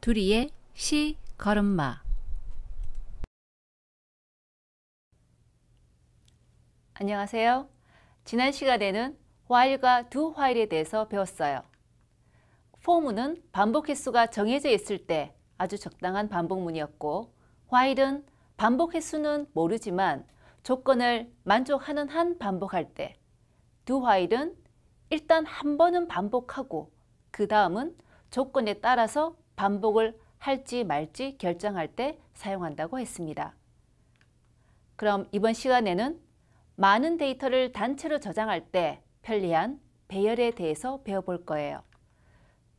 두리의 시 걸음마. 안녕하세요. 지난 시간에는 while과 do while에 대해서 배웠어요. for는 반복 횟수가 정해져 있을 때 아주 적당한 반복문이었고, while은 반복 횟수는 모르지만 조건을 만족하는 한 반복할 때, do while은 일단 한 번은 반복하고 그 다음은 조건에 따라서 반복을 할지 말지 결정할 때 사용한다고 했습니다. 그럼 이번 시간에는 많은 데이터를 단체로 저장할 때 편리한 배열에 대해서 배워볼 거예요.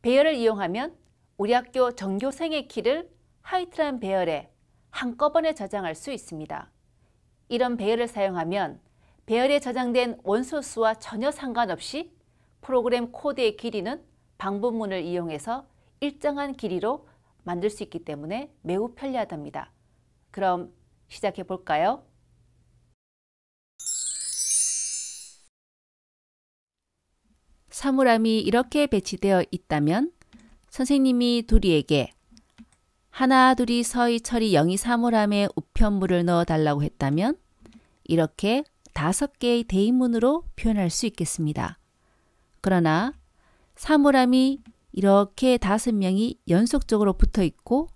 배열을 이용하면 우리 학교 전교생의 키를 하이트란 배열에 한꺼번에 저장할 수 있습니다. 이런 배열을 사용하면 배열에 저장된 원소 수와 전혀 상관없이 프로그램 코드의 길이는 방법문을 이용해서 일정한 길이로 만들 수 있기 때문에 매우 편리하답니다. 그럼 시작해 볼까요? 사물함이 이렇게 배치되어 있다면 선생님이 두리에게 하나, 둘이, 서희, 철이, 영이 사물함에 우편물을 넣어 달라고 했다면 이렇게 5개의 대입문으로 표현할 수 있겠습니다. 그러나 사물함이 이렇게 5명이 연속적으로 붙어 있고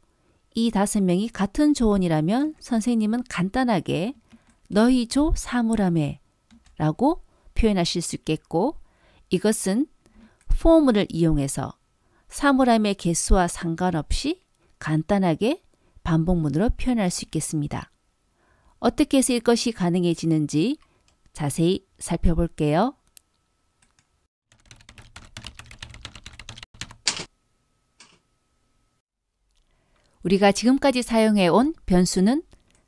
이 5명이 같은 조원이라면 선생님은 간단하게 너희 조 사물함에 라고 표현하실 수 있겠고, 이것은 for문을 이용해서 사물함의 개수와 상관없이 간단하게 반복문으로 표현할 수 있겠습니다. 어떻게 해서 이것이 가능해지는지 자세히 살펴볼게요. 우리가 지금까지 사용해온 변수는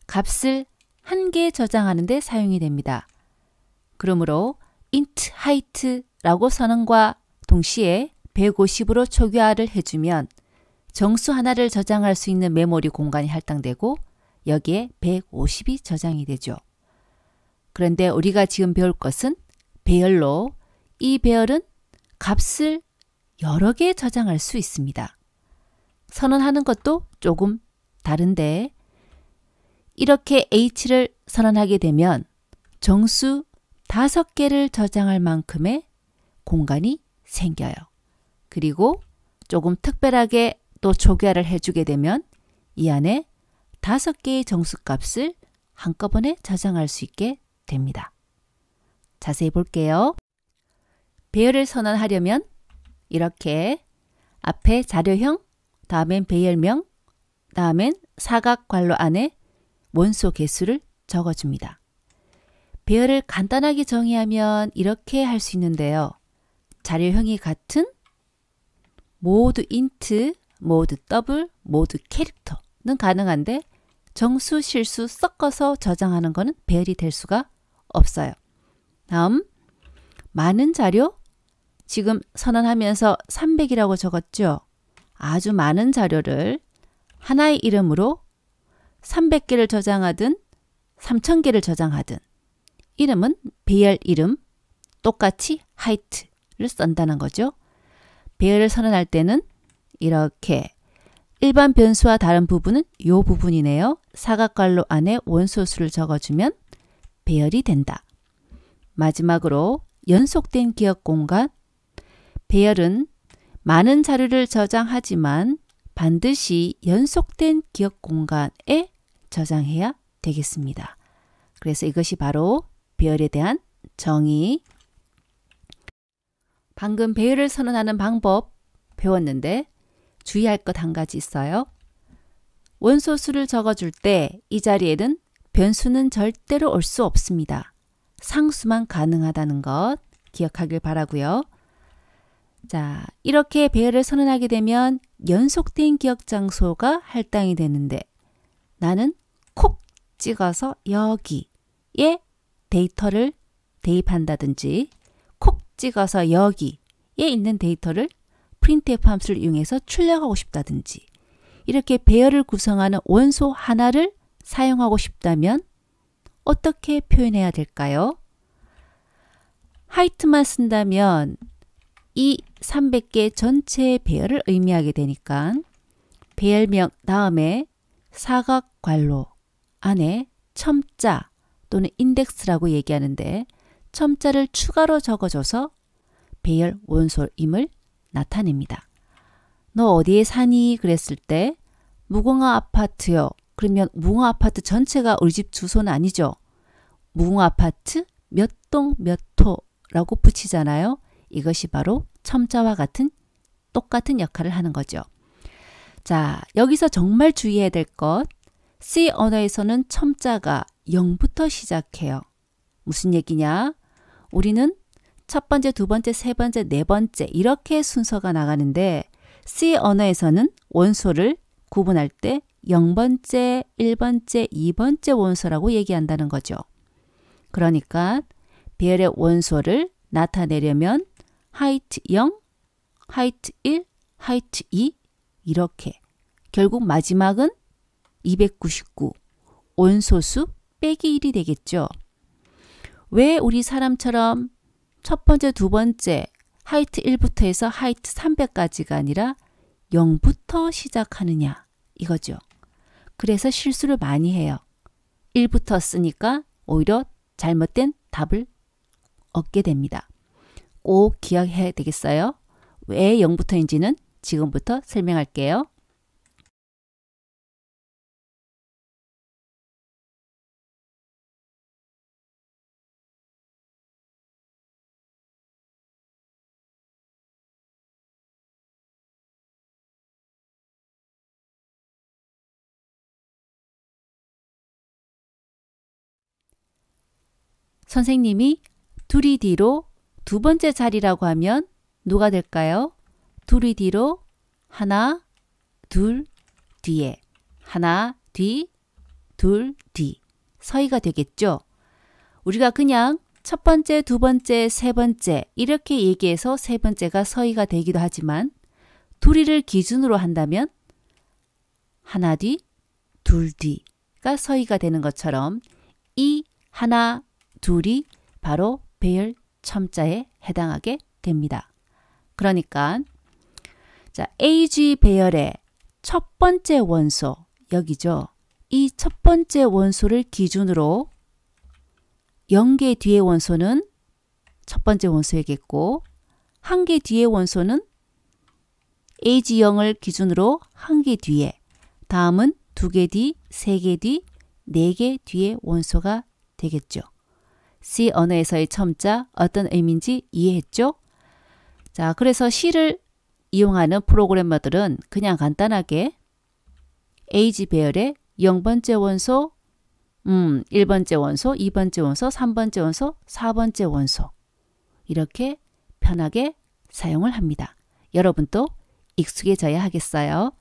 값을 한 개 저장하는 데 사용이 됩니다. 그러므로 int height라고 선언과 동시에 150으로 초기화를 해주면 정수 하나를 저장할 수 있는 메모리 공간이 할당되고 여기에 150이 저장이 되죠. 그런데 우리가 지금 배울 것은 배열로, 이 배열은 값을 여러 개 저장할 수 있습니다. 선언하는 것도 조금 다른데 이렇게 h를 선언하게 되면 정수 5개를 저장할 만큼의 공간이 생겨요. 그리고 조금 특별하게 또 초기화를 해주게 되면 이 안에 5개의 정수값을 한꺼번에 저장할 수 있게 됩니다. 자세히 볼게요. 배열을 선언하려면 이렇게 앞에 자료형, 다음엔 배열명, 다음엔 사각 괄호 안에 원소 개수를 적어줍니다. 배열을 간단하게 정의하면 이렇게 할 수 있는데요. 자료형이 같은 모두 int, 모두 더블, 모두 캐릭터는 가능한데 정수, 실수 섞어서 저장하는 것은 배열이 될 수가 없어요. 다음, 많은 자료, 지금 선언하면서 300이라고 적었죠. 아주 많은 자료를 하나의 이름으로 300개를 저장하든 3000개를 저장하든 이름은 배열 이름, 똑같이 height를 쓴다는 거죠. 배열을 선언할 때는 이렇게 일반 변수와 다른 부분은 이 부분이네요. 사각괄호 안에 원소수를 적어주면 배열이 된다. 마지막으로 연속된 기억 공간, 배열은 많은 자료를 저장하지만 반드시 연속된 기억 공간에 저장해야 되겠습니다. 그래서 이것이 바로 배열에 대한 정의. 방금 배열을 선언하는 방법 배웠는데 주의할 것 한 가지 있어요. 원소수를 적어줄 때 이 자리에는 변수는 절대로 올 수 없습니다. 상수만 가능하다는 것 기억하길 바라고요. 자, 이렇게 배열을 선언하게 되면 연속된 기억 장소가 할당이 되는데 나는 콕 찍어서 여기에 데이터를 대입한다든지 콕 찍어서 여기에 있는 데이터를 printf 함수를 이용해서 출력하고 싶다든지 이렇게 배열을 구성하는 원소 하나를 사용하고 싶다면 어떻게 표현해야 될까요? height만 쓴다면 이 300개 전체의 배열을 의미하게 되니까 배열명 다음에 사각괄호 안에 첨자 또는 인덱스라고 얘기하는데 첨자를 추가로 적어줘서 배열 원소임을 나타냅니다. 너 어디에 사니? 그랬을 때 무궁화 아파트요. 그러면 무궁화 아파트 전체가 우리 집 주소는 아니죠. 무궁화 아파트 몇 동 몇 호라고 붙이잖아요. 이것이 바로 첨자와 같은 똑같은 역할을 하는 거죠. 자, 여기서 정말 주의해야 될 것, C 언어에서는 첨자가 0부터 시작해요. 무슨 얘기냐? 우리는 첫 번째, 두 번째, 세 번째, 네 번째 이렇게 순서가 나가는데 C 언어에서는 원소를 구분할 때 0번째, 1번째, 2번째 원소라고 얘기한다는 거죠. 그러니까 배열의 원소를 나타내려면 하이트 0, 하이트 1, 하이트 2 이렇게 결국 마지막은 299 원소수 빼기 1이 되겠죠. 왜 우리 사람처럼 첫 번째, 두 번째 하이트 1부터 해서 하이트 300까지가 아니라 0부터 시작하느냐 이거죠. 그래서 실수를 많이 해요. 1부터 쓰니까 오히려 잘못된 답을 얻게 됩니다. 꼭 기억해야 되겠어요. 왜 0부터인지는 지금부터 설명할게요. 선생님이 둘이 뒤로 두 번째 자리라고 하면 누가 될까요? 둘이 뒤로 하나, 둘, 뒤에 하나, 뒤, 둘, 뒤 서희가 되겠죠. 우리가 그냥 첫 번째, 두 번째, 세 번째 이렇게 얘기해서 세 번째가 서희가 되기도 하지만 둘이를 기준으로 한다면 하나 뒤, 둘 뒤가 서희가 되는 것처럼 이 하나, 둘이 바로 배열 첨자에 해당하게 됩니다. 그러니까 자, AG 배열의 첫 번째 원소 여기죠. 이 첫 번째 원소를 기준으로 0개 뒤의 원소는 첫 번째 원소이겠고 1개 뒤의 원소는 AG0을 기준으로 1개 뒤에 다음은 2개 뒤, 3개 뒤, 4개 뒤의 원소가 되겠죠. C 언어에서의 첨자 어떤 의미인지 이해했죠? 자, 그래서 C를 이용하는 프로그래머들은 그냥 간단하게 AG 배열의 0번째 원소, 1번째 원소, 2번째 원소, 3번째 원소, 4번째 원소 이렇게 편하게 사용을 합니다. 여러분도 익숙해져야 하겠어요.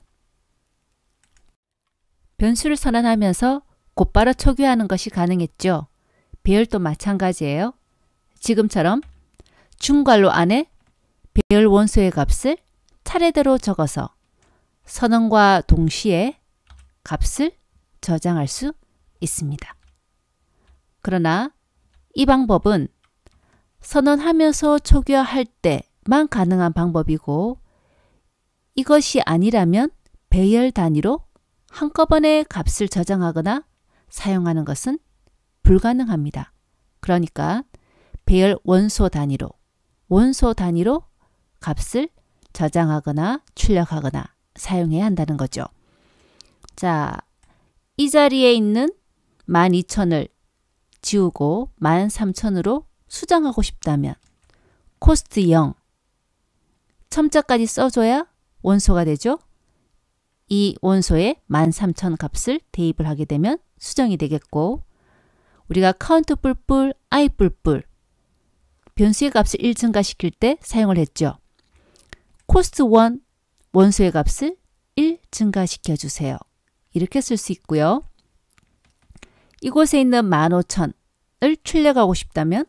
변수를 선언하면서 곧바로 초기화하는 것이 가능했죠. 배열도 마찬가지예요. 지금처럼 중괄호 안에 배열 원소의 값을 차례대로 적어서 선언과 동시에 값을 저장할 수 있습니다. 그러나 이 방법은 선언하면서 초기화할 때만 가능한 방법이고 이것이 아니라면 배열 단위로 한꺼번에 값을 저장하거나 사용하는 것은 불가능합니다. 그러니까 배열 원소 단위로 값을 저장하거나 출력하거나 사용해야 한다는 거죠. 자, 이 자리에 있는 12,000을 지우고 13,000으로 수정하고 싶다면 코스트 0 첨자까지 써줘야 원소가 되죠. 이 원소에 13,000 값을 대입을 하게 되면 수정이 되겠고 우리가 카운트 뿔뿔, i 뿔뿔 변수의 값을 1 증가시킬 때 사용을 했죠. 코스트 1 원소의 값을 1 증가시켜 주세요. 이렇게 쓸 수 있고요. 이곳에 있는 15,000을 출력하고 싶다면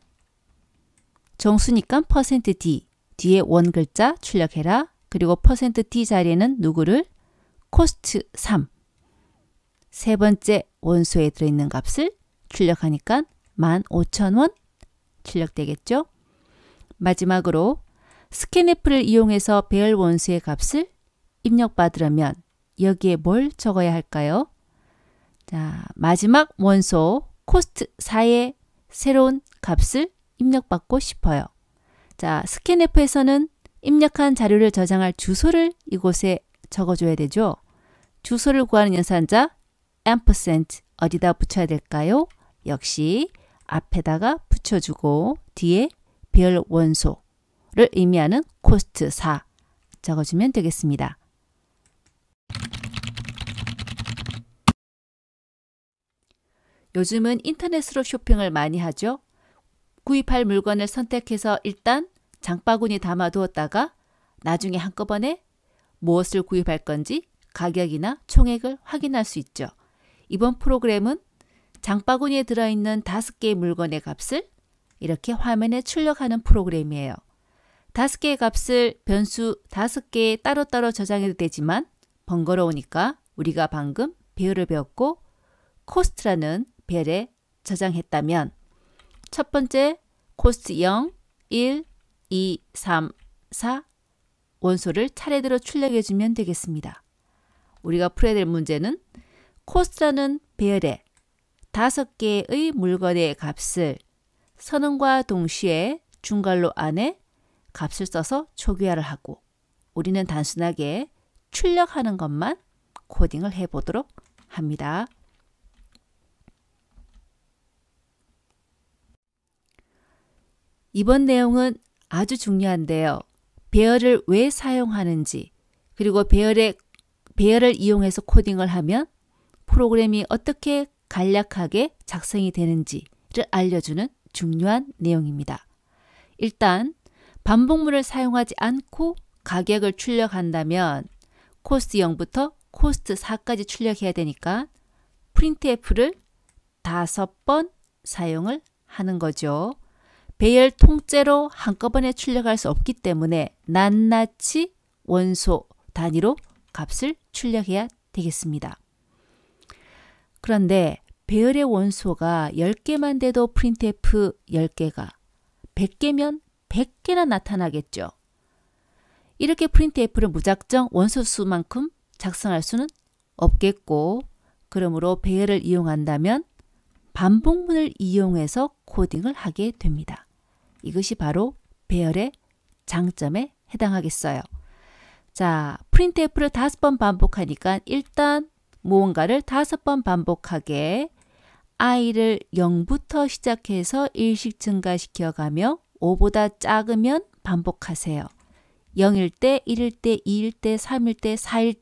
정수니까 %d 뒤에 원 글자 출력해라. 그리고 %d 자리에는 누구를? 코스트 3 세 번째 원소에 들어있는 값을 출력하니까 15,000원 출력되겠죠. 마지막으로 스캔F를 이용해서 배열 원소의 값을 입력받으려면 여기에 뭘 적어야 할까요? 자, 마지막 원소 코스트 4의 새로운 값을 입력받고 싶어요. 자, 스캔F에서는 입력한 자료를 저장할 주소를 이곳에 적어줘야 되죠. 주소를 구하는 연산자 ampersand 어디다 붙여야 될까요? 역시 앞에다가 붙여주고 뒤에 배열 원소를 의미하는 코스트 4 적어주면 되겠습니다. 요즘은 인터넷으로 쇼핑을 많이 하죠. 구입할 물건을 선택해서 일단 장바구니 담아두었다가 나중에 한꺼번에 무엇을 구입할 건지 가격이나 총액을 확인할 수 있죠. 이번 프로그램은 장바구니에 들어있는 5개의 물건의 값을 이렇게 화면에 출력하는 프로그램이에요. 5개의 값을 변수 5개에 따로따로 저장해도 되지만 번거로우니까 우리가 방금 배열을 배웠고 코스트라는 배열에 저장했다면 첫 번째 코스트 0, 1, 2, 3, 4 원소를 차례대로 출력해 주면 되겠습니다. 우리가 풀어야 될 문제는 코스트라는 배열에 5개의 물건의 값을 선언과 동시에 중괄호 안에 값을 써서 초기화를 하고 우리는 단순하게 출력하는 것만 코딩을 해보도록 합니다. 이번 내용은 아주 중요한데요. 배열을 왜 사용하는지 그리고 배열을 이용해서 코딩을 하면 프로그램이 어떻게 간략하게 작성이 되는지를 알려주는 중요한 내용입니다. 일단 반복문을 사용하지 않고 가격을 출력한다면 코스트 0부터 코스트 4까지 출력해야 되니까 printf를 5번 사용을 하는 거죠. 배열 통째로 한꺼번에 출력할 수 없기 때문에 낱낱이 원소 단위로 값을 출력해야 되겠습니다. 그런데 배열의 원소가 10개만 돼도 printf 10개가 100개면 100개나 나타나겠죠. 이렇게 printf를 무작정 원소 수만큼 작성할 수는 없겠고 그러므로 배열을 이용한다면 반복문을 이용해서 코딩을 하게 됩니다. 이것이 바로 배열의 장점에 해당하겠어요. 자, printf를 5번 반복하니까 일단 무언가를 5번 반복하게 i를 0부터 시작해서 1씩 증가시켜가며 5보다 작으면 반복하세요. 0일 때, 1일 때, 2일 때, 3일 때, 4일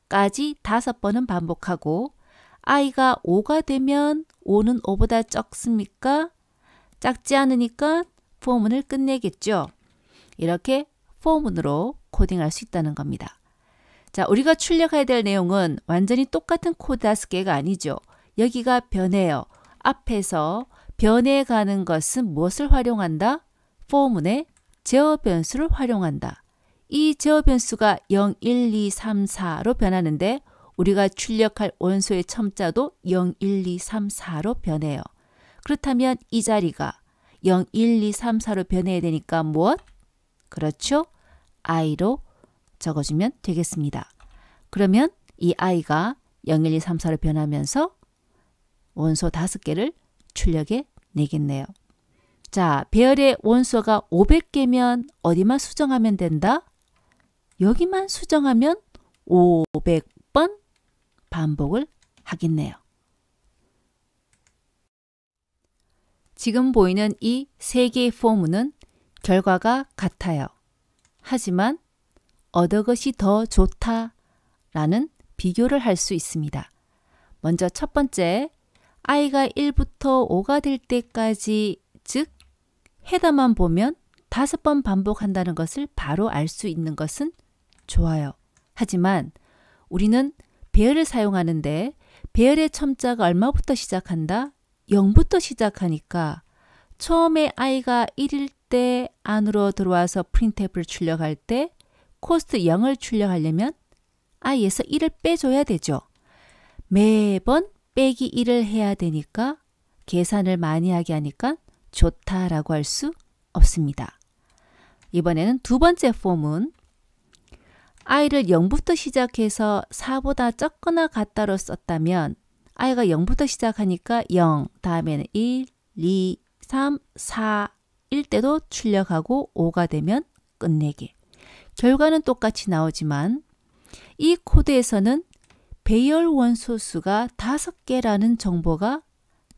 때까지 5번은 반복하고 i가 5가 되면 5는 5보다 적습니까? 작지 않으니까 포문을 끝내겠죠. 이렇게 포문으로 코딩할 수 있다는 겁니다. 자, 우리가 출력해야 될 내용은 완전히 똑같은 코드 5개가 아니죠. 여기가 변해요. 앞에서 변해가는 것은 무엇을 활용한다? 포문의 제어 변수를 활용한다. 이 제어 변수가 0, 1, 2, 3, 4로 변하는데 우리가 출력할 원소의 첨자도 0, 1, 2, 3, 4로 변해요. 그렇다면 이 자리가 0, 1, 2, 3, 4로 변해야 되니까 무엇? 그렇죠? i로 적어주면 되겠습니다. 그러면 이 i가 0, 1, 2, 3, 4로 변하면서 원소 5개를 출력해 내겠네요. 자, 배열의 원소가 500개면 어디만 수정하면 된다? 여기만 수정하면 500번 반복을 하겠네요. 지금 보이는 이 3개의 포문은 결과가 같아요. 하지만 어느 것이 더 좋다라는 비교를 할 수 있습니다. 먼저 첫 번째, i가 1부터 5가 될 때까지, 즉 헤더만 보면 5번 반복한다는 것을 바로 알 수 있는 것은 좋아요. 하지만 우리는 배열을 사용하는데 배열의 첨자가 얼마부터 시작한다? 0부터 시작하니까 처음에 i가 1일 때 안으로 들어와서 printf를 출력할 때 코스트 0을 출력하려면 i에서 1을 빼줘야 되죠. 매번 빼기 1을 해야 되니까 계산을 많이 하게 하니까 좋다라고 할 수 없습니다. 이번에는 두 번째 폼은 i를 0부터 시작해서 4보다 적거나 같다로 썼다면 i가 0부터 시작하니까 0, 다음에는 1, 2, 3, 4일 때도 출력하고 5가 되면 끝내기. 결과는 똑같이 나오지만 이 코드에서는 배열 원소 수가 5개라는 정보가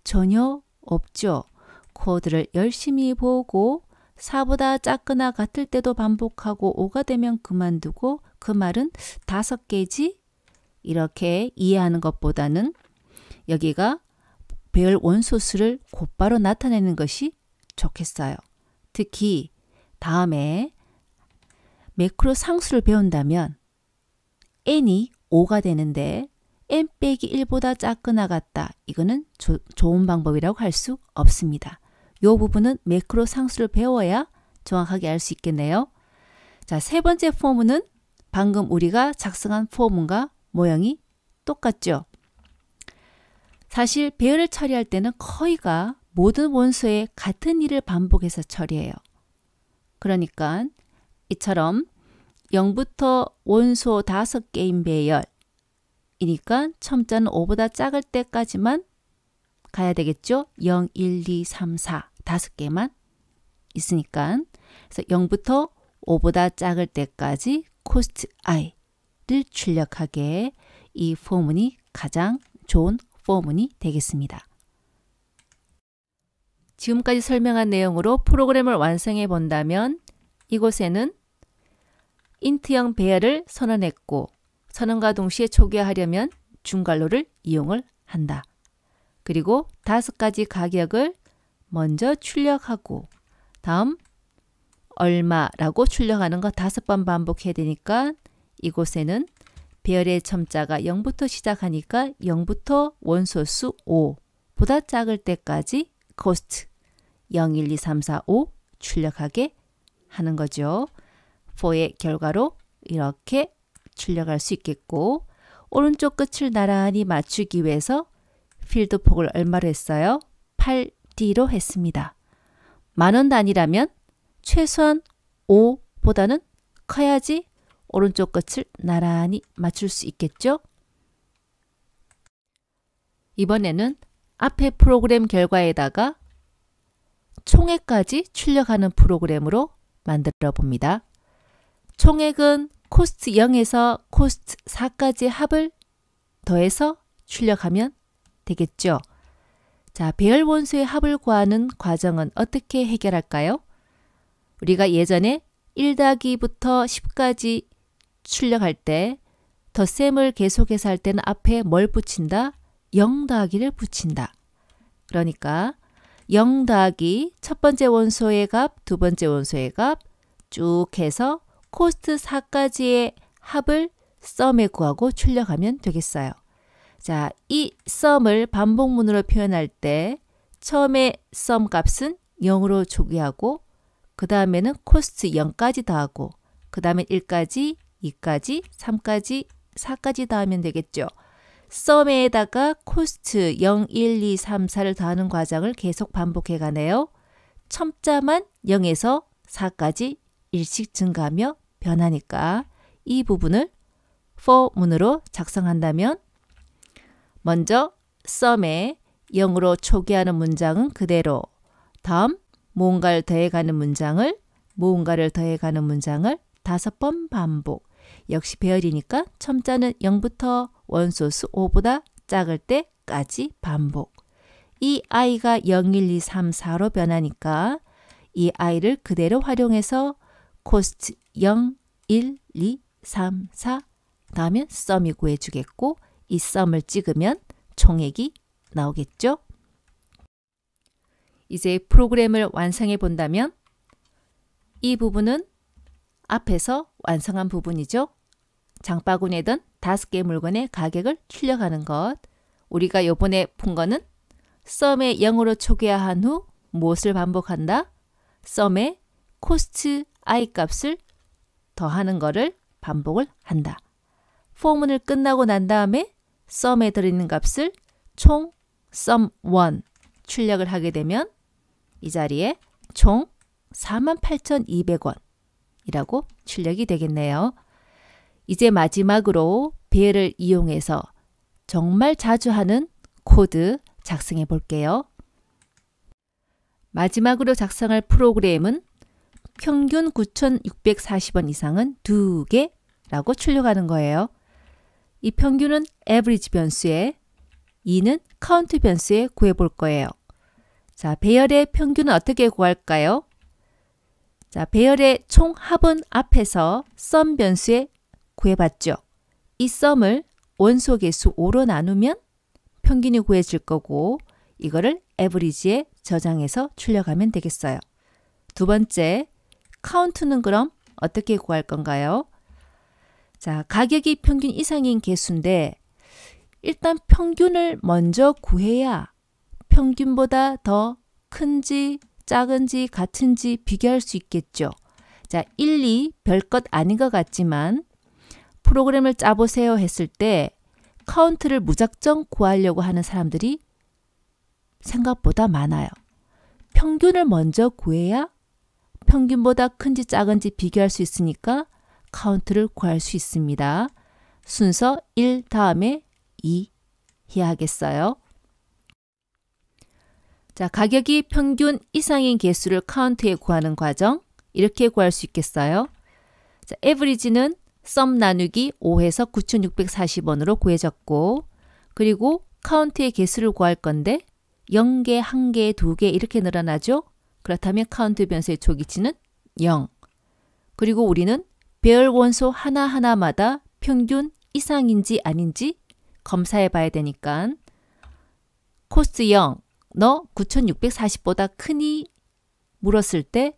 전혀 없죠. 코드를 열심히 보고 4보다 작거나 같을 때도 반복하고 5가 되면 그만두고 그 말은 5개지? 이렇게 이해하는 것보다는 여기가 배열 원소 수를 곧바로 나타내는 것이 좋겠어요. 특히 다음에 매크로 상수를 배운다면 n이 5가 되는데 n 빼기 1보다 작거나 같다. 이거는 좋은 방법이라고 할 수 없습니다. 이 부분은 매크로 상수를 배워야 정확하게 알 수 있겠네요. 자, 세 번째 포문은 방금 우리가 작성한 포문과 모양이 똑같죠. 사실 배열을 처리할 때는 거의가 모든 원소에 같은 일을 반복해서 처리해요. 그러니까 이처럼 0부터 원소 5개인 배열이니까 첨자는 5보다 작을 때까지만 가야 되겠죠. 0, 1, 2, 3, 4 5개만 있으니까 그래서 0부터 5보다 작을 때까지 cost i를 출력하게 이 포문이 가장 좋은 포문이 되겠습니다. 지금까지 설명한 내용으로 프로그램을 완성해 본다면 이곳에는 인트형 배열을 선언했고 선언과 동시에 초기화하려면 중괄호를 이용을 한다. 그리고 5가지 가격을 먼저 출력하고 다음 얼마라고 출력하는 거 5번 반복해야 되니까 이곳에는 배열의 첨자가 0부터 시작하니까 0부터 원소수 5보다 작을 때까지 cost 0, 1, 2, 3, 4, 5 출력하게 하는 거죠. for의 결과로 이렇게 출력할 수 있겠고 오른쪽 끝을 나란히 맞추기 위해서 필드 폭을 얼마로 했어요? 8D로 했습니다. 만원 단위라면 최소한 5보다는 커야지 오른쪽 끝을 나란히 맞출 수 있겠죠? 이번에는 앞에 프로그램 결과에다가 총액까지 출력하는 프로그램으로 만들어 봅니다. 총액은 코스트 0에서 코스트 4까지 합을 더해서 출력하면 되겠죠. 자, 배열 원소의 합을 구하는 과정은 어떻게 해결할까요? 우리가 예전에 1-2부터 10까지 출력할 때 덧셈을 계속해서 할 때는 앞에 뭘 붙인다? 0 더하기를 붙인다. 그러니까 0 더하기 첫 번째 원소의 값, 두 번째 원소의 값 쭉 해서 코스트 4까지의 합을 썸에 구하고 출력하면 되겠어요. 자, 이 썸을 반복문으로 표현할 때 처음에 썸 값은 0으로 초기하고 그 다음에는 코스트 0까지 더하고 그 다음에 1까지, 2까지, 3까지, 4까지 더하면 되겠죠. 썸에다가 코스트 0, 1, 2, 3, 4를 더하는 과정을 계속 반복해 가네요. 첨자만 0에서 4까지 일씩 증가하며 변하니까 이 부분을 for 문으로 작성한다면 먼저 썸에 0으로 초기하는 문장은 그대로 다음 무언가를 더해가는 문장을 5번 반복 역시 배열이니까 첨자는 0부터 원소수 5보다 작을 때까지 반복 이 i가 0, 1, 2, 3, 4로 변하니까 이 i를 그대로 활용해서 코스트 0, 1, 2, 3, 4 다음에 썸이 구해주겠고 이 썸을 찍으면 총액이 나오겠죠. 이제 프로그램을 완성해 본다면 이 부분은 앞에서 완성한 부분이죠. 장바구니에 든 5개 물건의 가격을 출력하는 것. 우리가 요번에 푼 거는 썸에 0으로 초기화한 후 무엇을 반복한다? 썸에 코스트 i 값을 더하는 거를 반복을 한다. 포문을 끝나고 난 다음에 썸에 들어있는 값을 총 sum1 출력을 하게 되면 이 자리에 총 48,200원 이라고 출력이 되겠네요. 이제 마지막으로 배열을 이용해서 정말 자주 하는 코드 작성해 볼게요. 마지막으로 작성할 프로그램은 평균 9,640원 이상은 2개라고 출력하는 거예요. 이 평균은 average 변수에 2는 count 변수에 구해 볼 거예요. 자, 배열의 평균은 어떻게 구할까요? 자, 배열의 총 합은 앞에서 sum 변수에 구해봤죠. 이 sum을 원소 개수 5로 나누면 평균이 구해질 거고 이거를 average에 저장해서 출력하면 되겠어요. 두 번째, count는 그럼 어떻게 구할 건가요? 자, 가격이 평균 이상인 개수인데 일단 평균을 먼저 구해야 평균보다 더 큰지 작은지 같은지 비교할 수 있겠죠. 자, 1, 2 별것 아닌 것 같지만 프로그램을 짜보세요 했을 때 카운트를 무작정 구하려고 하는 사람들이 생각보다 많아요. 평균을 먼저 구해야 평균보다 큰지 작은지 비교할 수 있으니까 카운트를 구할 수 있습니다. 순서 1 다음에 2 해야 하겠어요. 자, 가격이 평균 이상인 개수를 카운트해 구하는 과정 이렇게 구할 수 있겠어요. 자, average는 sum 나누기 5해서 9,640원으로 구해졌고 그리고 카운트의 개수를 구할 건데 0개, 1개, 2개 이렇게 늘어나죠. 그렇다면 카운트 변수의 초기치는 0. 그리고 우리는 배열 원소 하나하나마다 평균 이상인지 아닌지 검사해 봐야 되니까 코스트 0, 너 9,640보다 크니? 물었을 때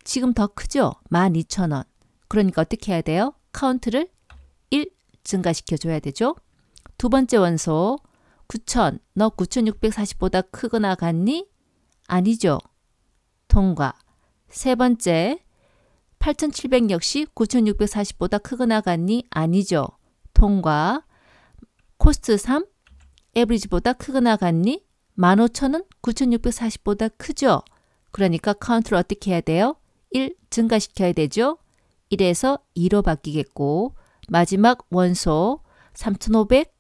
지금 더 크죠? 12,000원. 그러니까 어떻게 해야 돼요? 카운트를 1 증가시켜 줘야 되죠. 두 번째 원소 9,000, 너 9,640보다 크거나 같니? 아니죠. 통과. 세 번째 8,700 역시 9,640보다 크거나 같니? 아니죠. 통과. 코스트 3, 에브리지보다 크거나 같니? 15,000은 9,640보다 크죠. 그러니까 카운트를 어떻게 해야 돼요? 1 증가시켜야 되죠. 1에서 2로 바뀌겠고 마지막 원소 3,500,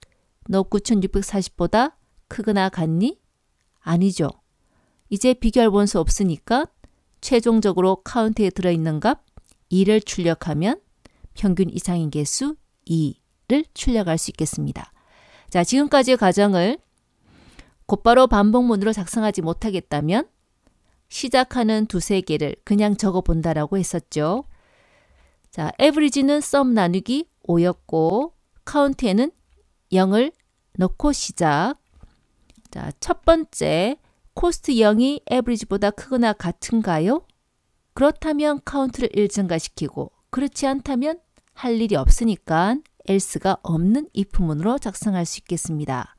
너 9,640보다 크거나 같니? 아니죠. 이제 비교할 원소 없으니까 최종적으로 카운트에 들어있는 값 2를 출력하면 평균 이상인 개수 2를 출력할 수 있겠습니다. 자, 지금까지의 과정을 곧바로 반복문으로 작성하지 못하겠다면 시작하는 두세 개를 그냥 적어 본다라고 했었죠. 자, average는 sum 나누기 5였고 카운트에는 0을 넣고 시작. 자, 첫 번째 코스트 0이 average보다 크거나 같은가요? 그렇다면 카운트를 1 증가시키고 그렇지 않다면 할 일이 없으니까 else가 없는 if문으로 작성할 수 있겠습니다.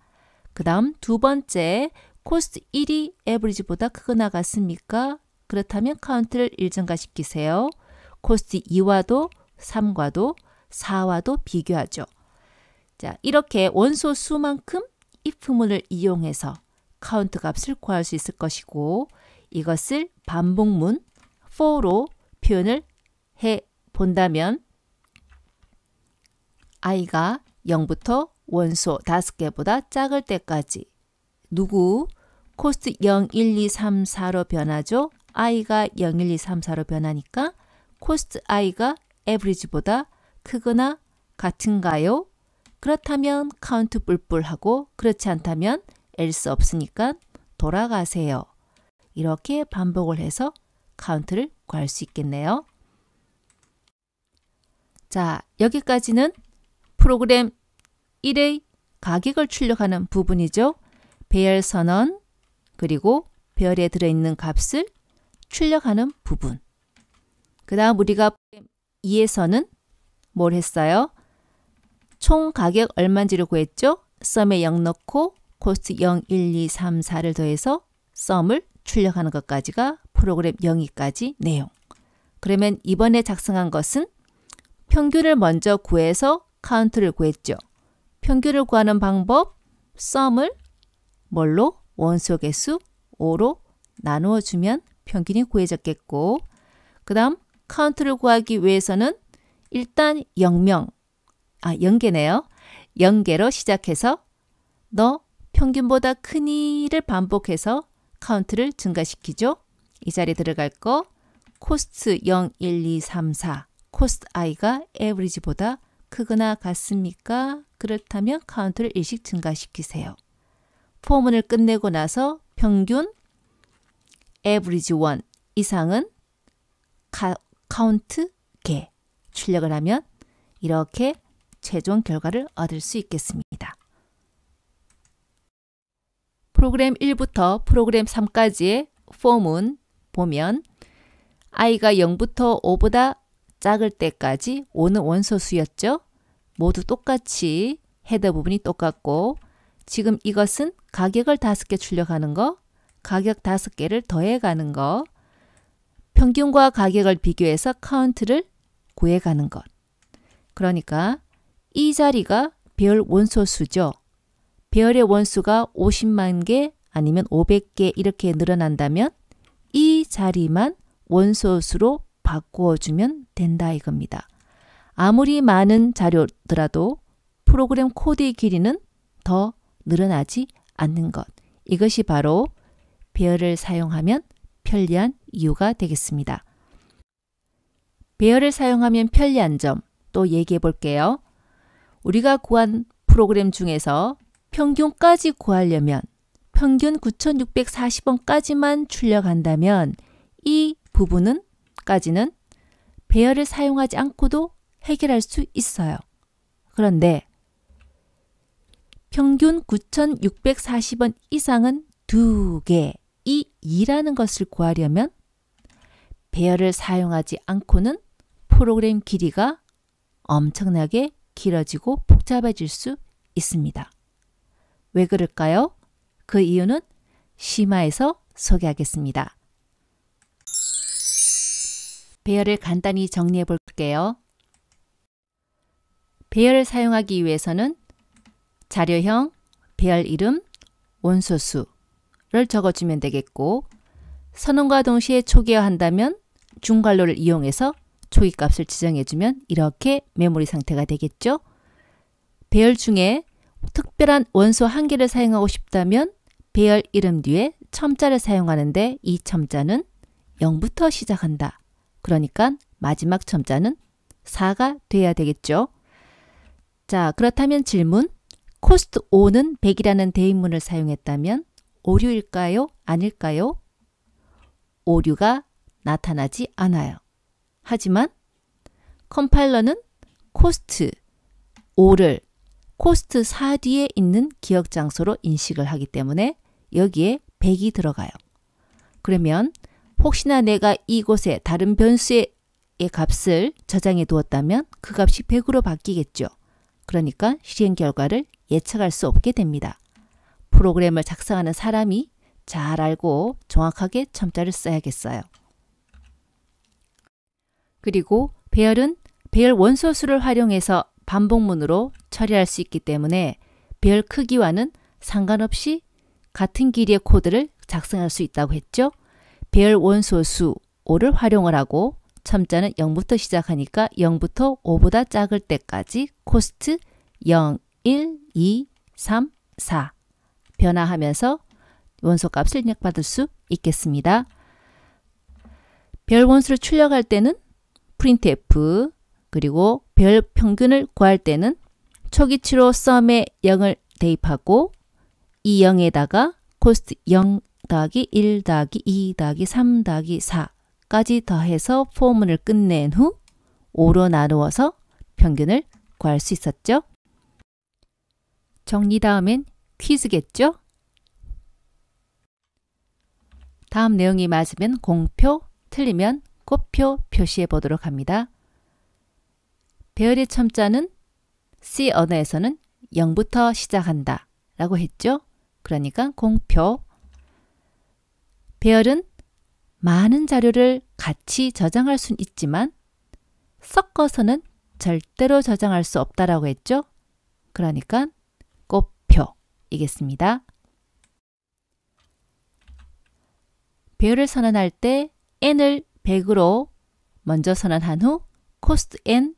그 다음 두 번째 코스트 1이 average보다 크거나 같습니까? 그렇다면 카운트를 1 증가시키세요. 코스트 2와도 3과도 4와도 비교하죠. 자, 이렇게 원소 수만큼 if문을 이용해서 카운트 값을 구할 수 있을 것이고 이것을 반복문 for로 표현을 해 본다면 i가 0부터 원소 5개보다 작을 때까지 누구? 코스트 0, 1, 2, 3, 4로 변하죠. i가 0, 1, 2, 3, 4로 변하니까 코스트 i가 average보다 크거나 같은가요? 그렇다면 카운트 뿔뿔하고 그렇지 않다면 else 없으니까 돌아가세요. 이렇게 반복을 해서 카운트를 구할 수 있겠네요. 자, 여기까지는 프로그램 1의 가격을 출력하는 부분이죠. 배열 선언 그리고 배열에 들어있는 값을 출력하는 부분. 그 다음 우리가 2에서는 뭘 했어요? 총 가격 얼마인지를 구했죠. sum에 0 넣고 코스트 0, 1, 2, 3, 4를 더해서 sum을 출력하는 것까지가 프로그램 0위까지 내용. 그러면 이번에 작성한 것은 평균을 먼저 구해서 카운트를 구했죠. 평균을 구하는 방법 sum을 뭘로? 원소 개수 5로 나누어 주면 평균이 구해졌겠고 그 다음 카운트를 구하기 위해서는 일단 0명 0개네요. 0개로 시작해서 너 평균보다 크니를 반복해서 카운트를 증가시키죠. 이 자리에 들어갈 거 코스트 0, 1, 2, 3, 4 코스트 i가 average보다 크거나 같습니까? 그렇다면 카운트를 1씩 증가시키세요. 포문을 끝내고 나서 평균 average 1 이상은 카운트 개 출력을 하면 이렇게 최종 결과를 얻을 수 있겠습니다. 프로그램 1부터 프로그램 3까지의 폼은 보면 i가 0부터 5보다 작을 때까지 5는 원소수였죠. 모두 똑같이 헤더 부분이 똑같고 지금 이것은 가격을 5개 출력하는 거, 가격 5개를 더해가는 거, 평균과 가격을 비교해서 카운트를 구해가는 것. 그러니까 이 자리가 배열 원소수죠. 배열의 원수가 50만 개 아니면 500개 이렇게 늘어난다면 이 자리만 원소수로 바꾸어주면 된다 이겁니다. 아무리 많은 자료더라도 프로그램 코드의 길이는 더 늘어나지 않는 것. 이것이 바로 배열을 사용하면 편리한 이유가 되겠습니다. 배열을 사용하면 편리한 점 또 얘기해 볼게요. 우리가 구한 프로그램 중에서 평균까지 구하려면 평균 9640원까지만 출력한다면 이 부분까지는 배열을 사용하지 않고도 해결할 수 있어요. 그런데 평균 9640원 이상은 2개, 이 2라는 것을 구하려면 배열을 사용하지 않고는 프로그램 길이가 엄청나게 길어지고 복잡해질 수 있습니다. 왜 그럴까요? 그 이유는 심화에서 소개하겠습니다. 배열을 간단히 정리해 볼게요. 배열을 사용하기 위해서는 자료형, 배열 이름, 원소수를 적어주면 되겠고 선언과 동시에 초기화한다면 중괄호를 이용해서 초기값을 지정해주면 이렇게 메모리 상태가 되겠죠. 배열 중에 특별한 원소 한 개를 사용하고 싶다면 배열 이름 뒤에 첨자를 사용하는데 이 첨자는 0부터 시작한다. 그러니까 마지막 첨자는 4가 돼야 되겠죠. 자, 그렇다면 질문. 코스트 5는 100이라는 대입문을 사용했다면 오류일까요? 아닐까요? 오류가 나타나지 않아요. 하지만 컴파일러는 코스트 5를 코스트 4 뒤에 있는 기억 장소로 인식을 하기 때문에 여기에 100이 들어가요. 그러면 혹시나 내가 이곳에 다른 변수의 값을 저장해 두었다면 그 값이 100으로 바뀌겠죠. 그러니까 실행 결과를 예측할 수 없게 됩니다. 프로그램을 작성하는 사람이 잘 알고 정확하게 첨자를 써야겠어요. 그리고 배열은 배열 원소수를 활용해서 반복문으로 처리할 수 있기 때문에 배열 크기와는 상관없이 같은 길이의 코드를 작성할 수 있다고 했죠. 배열 원소수 5를 활용을 하고 첨자는 0부터 시작하니까 0부터 5보다 작을 때까지 코스트 0, 1, 2, 3, 4 변화하면서 원소값을 입력받을 수 있겠습니다. 별 원수를 출력할 때는 printf 그리고 별 평균을 구할 때는 초기치로 sum에 0을 대입하고 이 0에다가 cost 0 더하기 1 더하기 2 더하기 3 더하기 4까지 더해서 포문을 끝낸 후 5로 나누어서 평균을 구할 수 있었죠. 정리 다음엔 퀴즈겠죠? 다음 내용이 맞으면 공표, 틀리면 꽃표 표시해 보도록 합니다. 배열의 첨자는 C 언어에서는 0부터 시작한다 라고 했죠. 그러니까 공표. 배열은 많은 자료를 같이 저장할 수는 있지만 섞어서는 절대로 저장할 수 없다라고 했죠. 그러니까 꽃표이겠습니다. 배열을 선언할 때 n을 100으로 먼저 선언한 후 cost n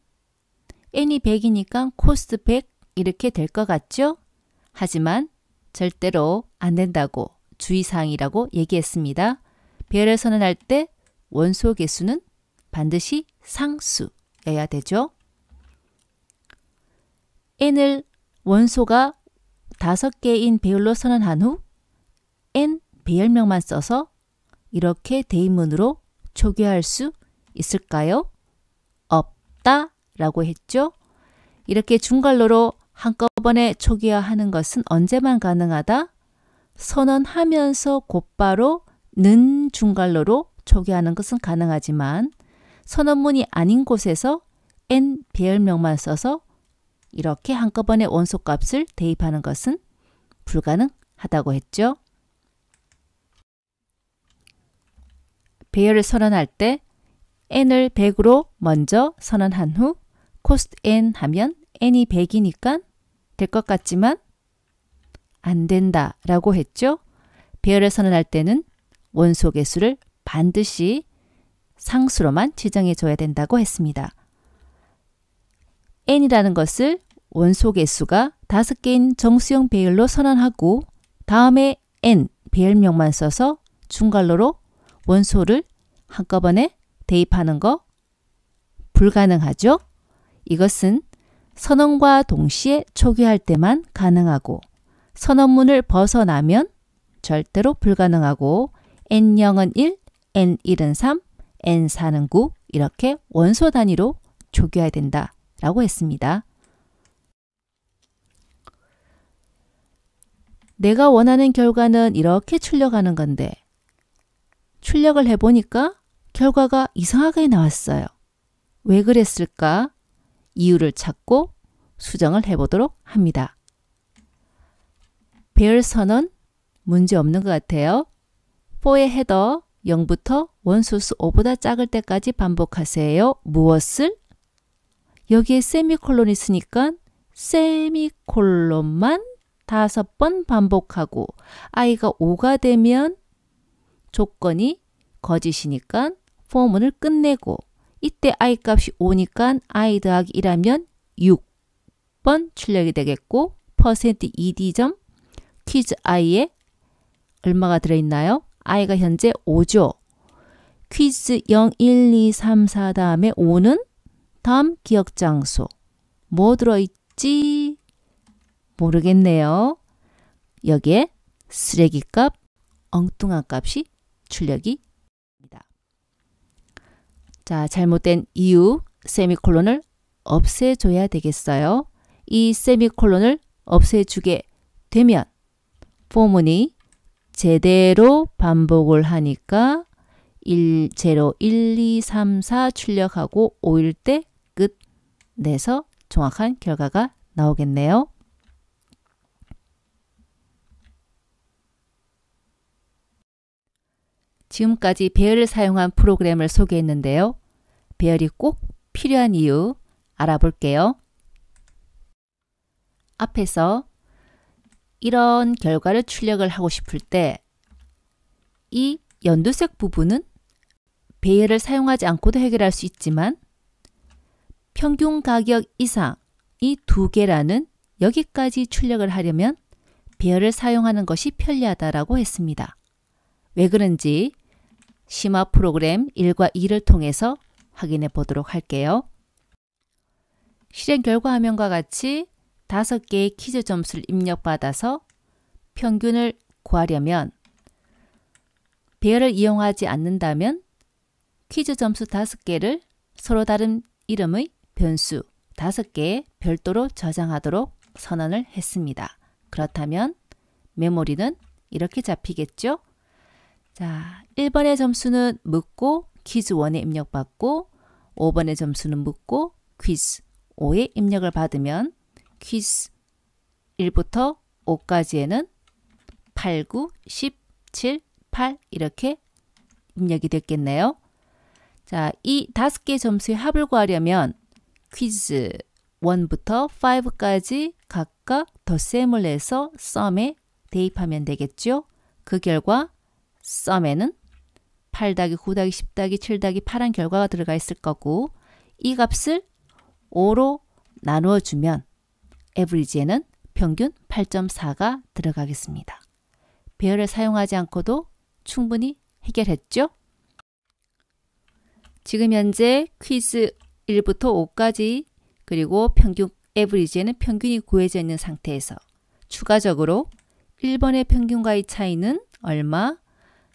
n이 100이니까 코스트 100 이렇게 될 것 같죠? 하지만 절대로 안 된다고 주의사항이라고 얘기했습니다. 배열을 선언할 때 원소 개수는 반드시 상수여야 되죠. n을 원소가 5개인 배열로 선언한 후 n 배열명만 써서 이렇게 대입문으로 초기화할 수 있을까요? 없다 라고 했죠. 이렇게 중괄호로 한꺼번에 초기화하는 것은 언제만 가능하다? 선언하면서 곧바로 는 중괄호로 초기화하는 것은 가능하지만 선언문이 아닌 곳에서 n 배열명만 써서 이렇게 한꺼번에 원소값을 대입하는 것은 불가능하다고 했죠. 배열을 선언할 때 n을 100으로 먼저 선언한 후 cost n 하면 n이 100이니까 될 것 같지만 안 된다 라고 했죠. 배열을 선언할 때는 원소 개수를 반드시 상수로만 지정해 줘야 된다고 했습니다. n이라는 것을 원소 개수가 5개인 정수형 배열로 선언하고 다음에 n 배열명만 써서 중괄호로 원소를 한꺼번에 대입하는 거 불가능하죠. 이것은 선언과 동시에 초기화할 때만 가능하고 선언문을 벗어나면 절대로 불가능하고 n0은 1, n1은 3, n4는 9 이렇게 원소 단위로 초기화해야 된다 라고 했습니다. 내가 원하는 결과는 이렇게 출력하는 건데 출력을 해보니까 결과가 이상하게 나왔어요. 왜 그랬을까? 이유를 찾고 수정을 해보도록 합니다. 배열 선언 문제 없는 것 같아요. for의 헤더 0부터 원소수 5보다 작을 때까지 반복하세요. 무엇을? 여기에 세미콜론이 있으니까 세미콜론만 5번 반복하고 i가 5가 되면 조건이 거짓이니까 for문을 끝내고 이때 i 값이 5니까 i 더하기 1하면 6번 출력이 되겠고 %ed 퀴즈 i에 얼마가 들어있나요? i가 현재 5죠. 퀴즈 0, 1, 2, 3, 4 다음에 5는 다음 기억 장소. 뭐 들어있지? 모르겠네요. 여기에 쓰레기값, 엉뚱한 값이 출력이 됩니다. 자, 잘못된 이유 세미콜론을 없애줘야 되겠어요. 이 세미콜론을 없애주게 되면 포문이 제대로 반복을 하니까 0, 1, 2, 3, 4 출력하고 5일 때 끝 내서 정확한 결과가 나오겠네요. 지금까지 배열을 사용한 프로그램을 소개했는데요. 배열이 꼭 필요한 이유 알아볼게요. 앞에서 이런 결과를 출력을 하고 싶을 때 이 연두색 부분은 배열을 사용하지 않고도 해결할 수 있지만 평균 가격 이상 이 2개라는 여기까지 출력을 하려면 배열을 사용하는 것이 편리하다라고 했습니다. 왜 그런지 심화 프로그램 1과 2를 통해서 확인해 보도록 할게요. 실행 결과 화면과 같이 5개의 퀴즈 점수를 입력받아서 평균을 구하려면 배열을 이용하지 않는다면 퀴즈 점수 5개를 서로 다른 이름의 변수 5개에 별도로 저장하도록 선언을 했습니다. 그렇다면 메모리는 이렇게 잡히겠죠? 자, 1번의 점수는 묻고 퀴즈 1에 입력받고 5번의 점수는 묻고 퀴즈 5에 입력을 받으면 퀴즈 1부터 5까지에는 8, 9, 10, 7, 8 이렇게 입력이 됐겠네요. 자, 이 5개 점수의 합을 구하려면 퀴즈 1부터 5까지 각각 덧셈을 해서 썸에 대입하면 되겠죠. 그 결과 썸에는 8 더하기 9 더하기 10 더하기 7 더하기 8한 결과가 들어가 있을 거고 이 값을 5로 나누어주면 average에는 평균 8.4가 들어가겠습니다. 배열을 사용하지 않고도 충분히 해결했죠? 지금 현재 퀴즈 1부터 5까지 그리고 평균 average에는 평균이 구해져 있는 상태에서 추가적으로 1번의 평균과의 차이는 얼마,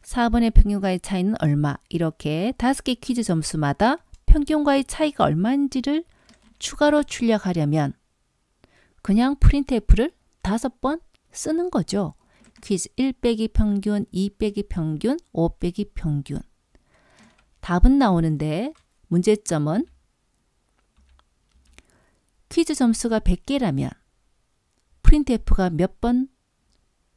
4번의 평균과의 차이는 얼마 이렇게 5개 퀴즈 점수마다 평균과의 차이가 얼마인지를 추가로 출력하려면 그냥 프린트F를 5번 쓰는 거죠. 퀴즈 1 빼기 평균, 2 빼기 평균, 5 빼기 평균. 답은 나오는데 문제점은 퀴즈 점수가 100개라면 프린트F가 몇 번?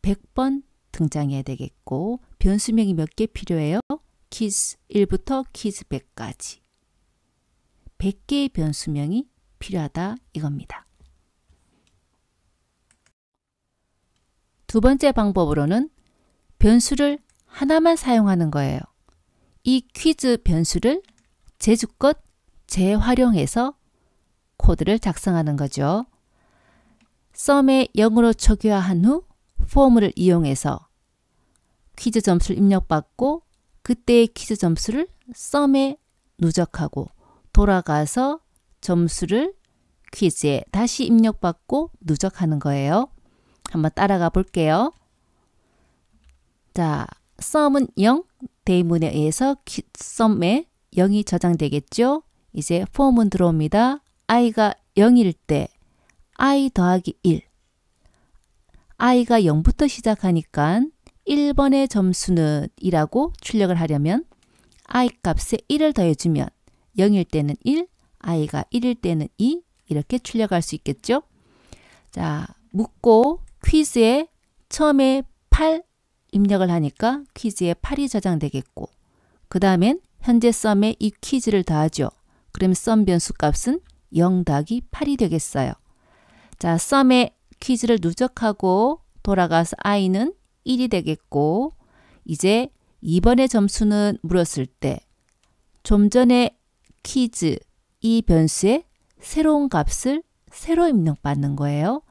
100번 등장해야 되겠고 변수명이 몇 개 필요해요? 퀴즈 1부터 퀴즈 100까지. 100개의 변수명이 필요하다 이겁니다. 두 번째 방법으로는 변수를 하나만 사용하는 거예요. 이 퀴즈 변수를 제주껏 재활용해서 코드를 작성하는 거죠. 썸에 0으로 초기화한 후 포뮬을 이용해서 퀴즈 점수를 입력받고 그때의 퀴즈 점수를 썸에 누적하고 돌아가서 점수를 퀴즈에 다시 입력받고 누적하는 거예요. 한번 따라가 볼게요. 자, 썸은 0, 대문에 의해서 썸에 0이 저장되겠죠? 이제 포문 들어옵니다. i가 0일 때 i 더하기 1. i가 0부터 시작하니까 1번의 점수는 이라고 출력을 하려면 i 값에 1을 더해주면 0일 때는 1, i가 1일 때는 2 이렇게 출력할 수 있겠죠? 자, 묻고 퀴즈에 처음에 8 입력을 하니까 퀴즈에 8이 저장되겠고 그 다음엔 현재 썸에 이 퀴즈를 더하죠. 그럼 썸 변수 값은 0 더하기 8이 되겠어요. 자, 썸에 퀴즈를 누적하고 돌아가서 i는 1이 되겠고 이제 2번의 점수는 물었을 때 좀 전에 퀴즈 이 변수에 새로운 값을 새로 입력받는 거예요.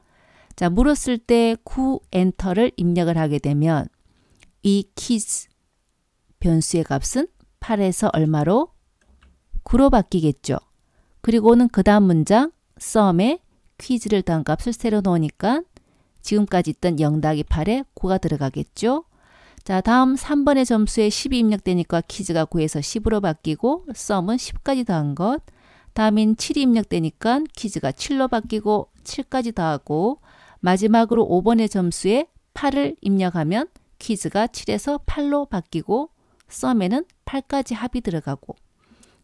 자, 물었을 때 9 엔터를 입력을 하게 되면 이 퀴즈 변수의 값은 8에서 얼마로? 9로 바뀌겠죠. 그리고는 그 다음 문장 썸에 퀴즈를 더한 값을 새로 넣으니까 지금까지 있던 0 더하기 8에 9가 들어가겠죠. 자, 다음 3번의 점수에 10이 입력되니까 퀴즈가 9에서 10으로 바뀌고 썸은 10까지 더한 것. 다음엔 7이 입력되니까 퀴즈가 7로 바뀌고 7까지 더하고 마지막으로 5번의 점수에 8을 입력하면 퀴즈가 7에서 8로 바뀌고 썸에는 8까지 합이 들어가고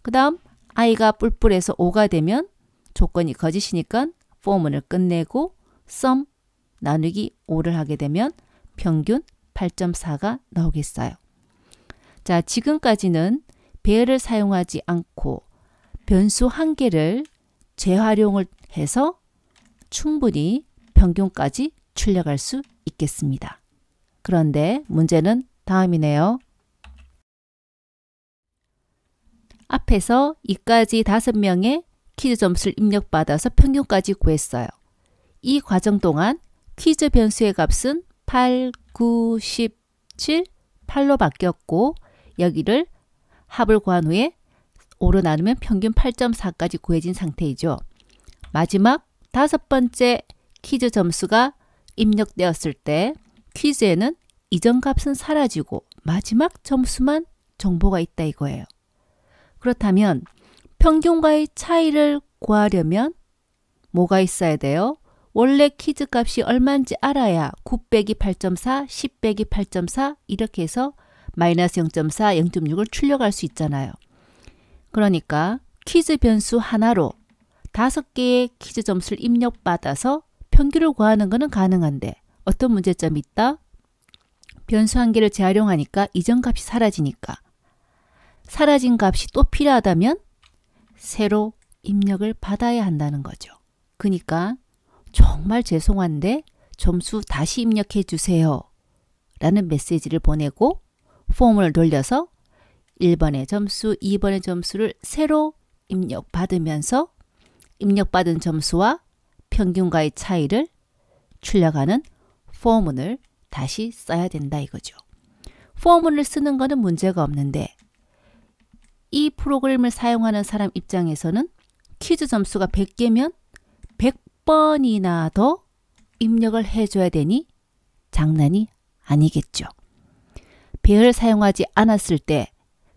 그 다음 i가 뿔뿔해서 5가 되면 조건이 거짓이니까 포문을 끝내고 썸 나누기 5를 하게 되면 평균 8.4가 나오겠어요. 자, 지금까지는 배열을 사용하지 않고 변수 한 개를 재활용을 해서 충분히 평균까지 출력할 수 있겠습니다. 그런데 문제는 다음이네요. 앞에서 이까지 5명의 퀴즈 점수를 입력받아서 평균까지 구했어요. 이 과정 동안 퀴즈 변수의 값은 8, 9, 10, 7, 8로 바뀌었고 여기를 합을 구한 후에 5로 나누면 평균 8.4까지 구해진 상태이죠. 마지막 5번째 퀴즈 점수가 입력되었을 때 퀴즈에는 이전 값은 사라지고 마지막 점수만 정보가 있다 이거예요. 그렇다면 평균과의 차이를 구하려면 뭐가 있어야 돼요? 원래 퀴즈 값이 얼마인지 알아야 9 빼기 8.4, 10 빼기 8.4 이렇게 해서 마이너스 0.4, 0.6을 출력할 수 있잖아요. 그러니까 퀴즈 변수 하나로 5개의 퀴즈 점수를 입력받아서 평균을 구하는 것은 가능한데 어떤 문제점이 있다? 변수 한 개를 재활용하니까 이전 값이 사라지니까 사라진 값이 또 필요하다면 새로 입력을 받아야 한다는 거죠. 그러니까 정말 죄송한데 점수 다시 입력해 주세요 라는 메시지를 보내고 폼을 돌려서 1번의 점수, 2번의 점수를 새로 입력받으면서 입력받은 점수와 평균과의 차이를 출력하는 포문을 다시 써야 된다 이거죠. 포문을 쓰는 거는 문제가 없는데 이 프로그램을 사용하는 사람 입장에서는 퀴즈 점수가 100개면 100번이나 더 입력을 해줘야 되니 장난이 아니겠죠. 배열을 사용하지 않았을 때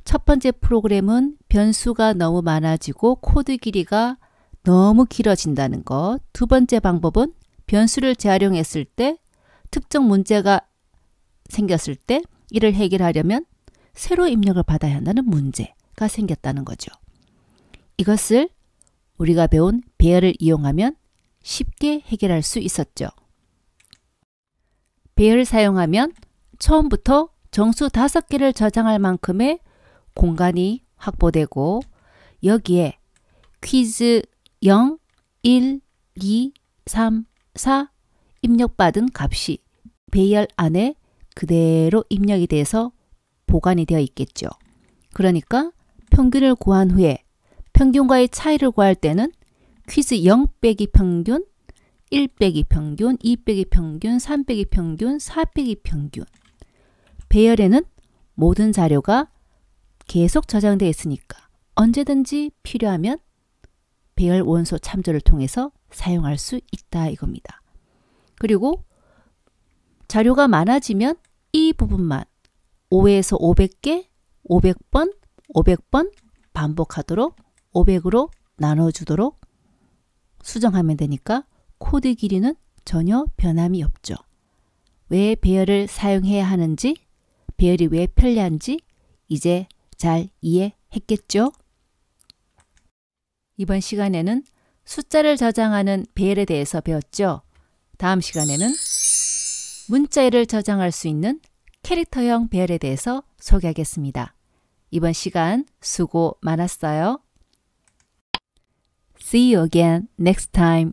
첫 번째 프로그램은 변수가 너무 많아지고 코드 길이가 너무 길어진다는 것. 두 번째 방법은 변수를 재활용했을 때 특정 문제가 생겼을 때 이를 해결하려면 새로 입력을 받아야 한다는 문제가 생겼다는 거죠. 이것을 우리가 배운 배열을 이용하면 쉽게 해결할 수 있었죠. 배열을 사용하면 처음부터 정수 5개를 저장할 만큼의 공간이 확보되고 여기에 퀴즈 0, 1, 2, 3, 4 입력받은 값이 배열 안에 그대로 입력이 돼서 보관이 되어 있겠죠. 그러니까 평균을 구한 후에 평균과의 차이를 구할 때는 퀴즈 0 빼기 평균, 1 빼기 평균, 2 빼기 평균, 3 빼기 평균, 4 빼기 평균. 배열에는 모든 자료가 계속 저장되어 있으니까 언제든지 필요하면 배열 원소 참조를 통해서 사용할 수 있다 이겁니다. 그리고 자료가 많아지면 이 부분만 5에서 500개, 500번, 500번 반복하도록 500으로 나눠주도록 수정하면 되니까 코드 길이는 전혀 변함이 없죠. 왜 배열을 사용해야 하는지, 배열이 왜 편리한지 이제 잘 이해했겠죠? 이번 시간에는 숫자를 저장하는 배열에 대해서 배웠죠. 다음 시간에는 문자열을 저장할 수 있는 캐릭터형 배열에 대해서 소개하겠습니다. 이번 시간 수고 많았어요. See you again next time.